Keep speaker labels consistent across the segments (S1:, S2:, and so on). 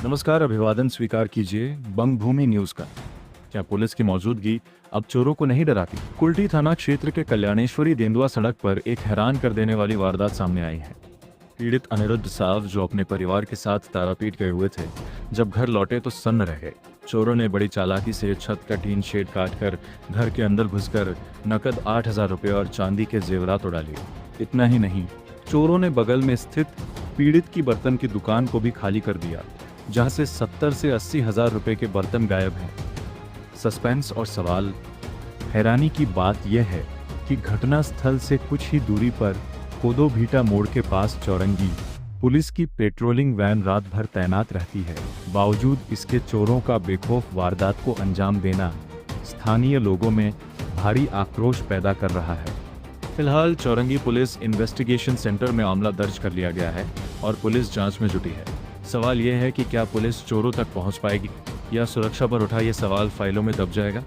S1: नमस्कार, अभिवादन स्वीकार कीजिए बंग भूमि न्यूज का। क्या पुलिस की मौजूदगी अब चोरों को नहीं डराती? कुल्टी थाना क्षेत्र के कल्याणेश्वरी देंदुआ सड़क पर एक हैरान कर देने वाली वारदात सामने आई है। पीड़ित अनिरुद्ध साव, जो अपने परिवार के साथ तारापीठ गए हुए थे, जब घर लौटे तो सन्न रह गए। चोरों ने बड़ी चालाकी से छत का टीन शेड काटकर घर के अंदर घुसकर नकद 8,000 रुपये और चांदी के जेवरात उड़ा लिए। इतना ही नहीं, चोरों ने बगल में स्थित पीड़ित की बर्तन की दुकान को भी खाली कर दिया, जहां से 70 से 80 हजार रुपए के बर्तन गायब हैं। सस्पेंस और सवाल। हैरानी की बात यह है कि घटना स्थल से कुछ ही दूरी पर कोदो भीटा मोड़ के पास चौरंगी पुलिस की पेट्रोलिंग वैन रात भर तैनात रहती है। बावजूद इसके चोरों का बेखौफ वारदात को अंजाम देना स्थानीय लोगों में भारी आक्रोश पैदा कर रहा है। फिलहाल चौरंगी पुलिस इन्वेस्टिगेशन सेंटर में मामला दर्ज कर लिया गया है और पुलिस जांच में जुटी है। सवाल यह है कि क्या पुलिस चोरों तक पहुंच पाएगी या सुरक्षा पर उठा यह सवाल फाइलों में दब जाएगा।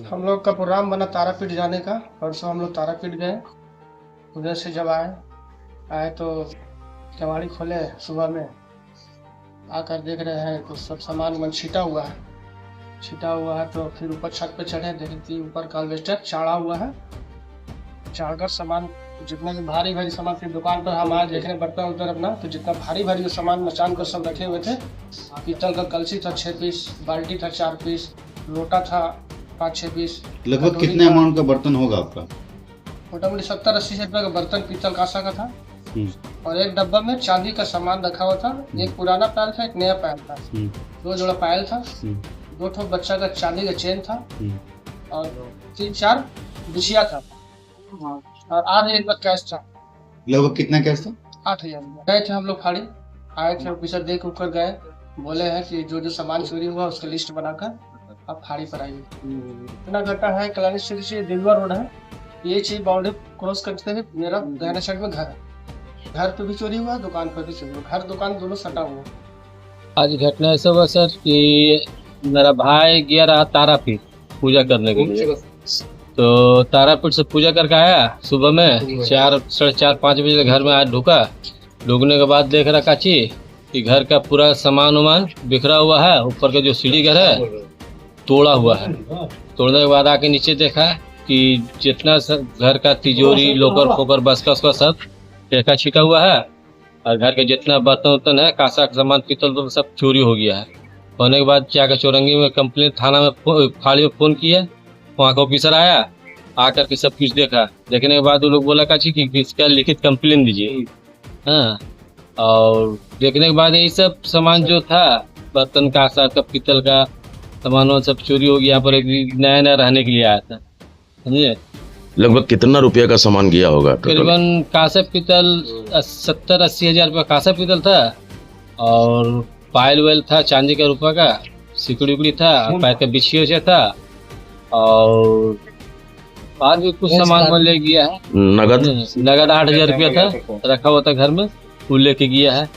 S2: हम लोग का प्रोग्राम बना तारापीठ जाने का। परसों हम लोग तारापीठ गए। उधर से जब आए तो केवाड़ी खोले सुबह में, आकर देख रहे हैं तो सब सामान मन छिटा हुआ है। तो फिर ऊपर छत पे चढ़े, देखते ऊपर का अल्वेस्टर चाड़ा हुआ है। चाड़कर सामान जितना भी भारी सामान, फिर दुकान पर हम आए देखने बर्तन उधर अपना, तो जितना भारी सामान मचान कर सब रखे हुए थे। पीतल का कलसी था 6 पीस, बाल्टी था 4 पीस, लोटा था 5-6 पीस।
S3: लगभग कितने अमाउंट का बर्तन होगा आपका?
S2: मोटामोटी 70-80 रुपये का बर्तन पीतल कांसा का था। और एक डब्बा में चांदी का सामान रखा हुआ था। एक पुराना पायल था, एक नया पायल था। 2 जोड़ा पायल था, 2 ठो बच्चा का चांदी का चेन था और 3-4 बिछिया था और 8,000 कैश था।
S3: लगभग कितना कैश था?
S2: 8,000। गए थे हम लोग फाड़ी, आए थे ऑफिसर देख कर गए, बोले हैं कि जो सामान चोरी हुआ उसका लिस्ट बनाकर आप फाड़ी पर आइए। इतना घटा है, कल्याणेश्वरी से देंदुआ रोड है। ये चीज बाउंड्री क्रॉस करते हुए मेरा दाहिने साइड में घर है। घर पे भी चोरी हुआ, दुकान पर भी चोरी हुआ। घर दुकान दोनों सटा हुआ।
S4: आज घटना ऐसा हुआ सर कि मेरा भाई गया रहा तारापीठ पूजा करने के लिए। तो तारापीठ से पूजा करके आया सुबह में 4-4:30 बजे घर में आया। ढुकने के बाद देख रहा काची कि घर का पूरा सामान उमान बिखरा हुआ है। ऊपर का जो सीढ़ी घर है तोड़ा हुआ है। तोड़ने के बाद आके नीचे देखा कि जितना घर का तिजोरी, लोकर फोकर, बसका उसका सब टेका छिटा हुआ है। और घर के जितना बर्तन उर्तन है, कांसा का सामान, पीतल तो सब चोरी हो गया है। होने के बाद जाकर चौरंगी में कंप्लेन, थाना में फाड़ी में फ़ोन किया। वहाँ का ऑफिसर आया, आकर के सब कुछ देखा। देखने के बाद वो लोग बोला काची कि इसका लिखित कंप्लेन दीजिए। हाँ, और देखने के बाद यही सब सामान जो था, बर्तन कांसा का, पीतल का सामान सब चोरी हो गया। यहाँ पर एक नया रहने के लिए आया था, समझे।
S5: लगभग कितना रुपया का सामान गया होगा?
S4: तकरीबन कांसा पीतल 70-80 हजार रुपया कांसा पीतल था। और पायल वेल था चांदी का रुपया का, सिकड़ी उकड़ी था, पैर का बिछिया था। और आज भी कुछ सामान ले गया है।
S5: नगद
S4: 8,000 रुपया था, रखा हुआ था घर में, वो लेके गया है।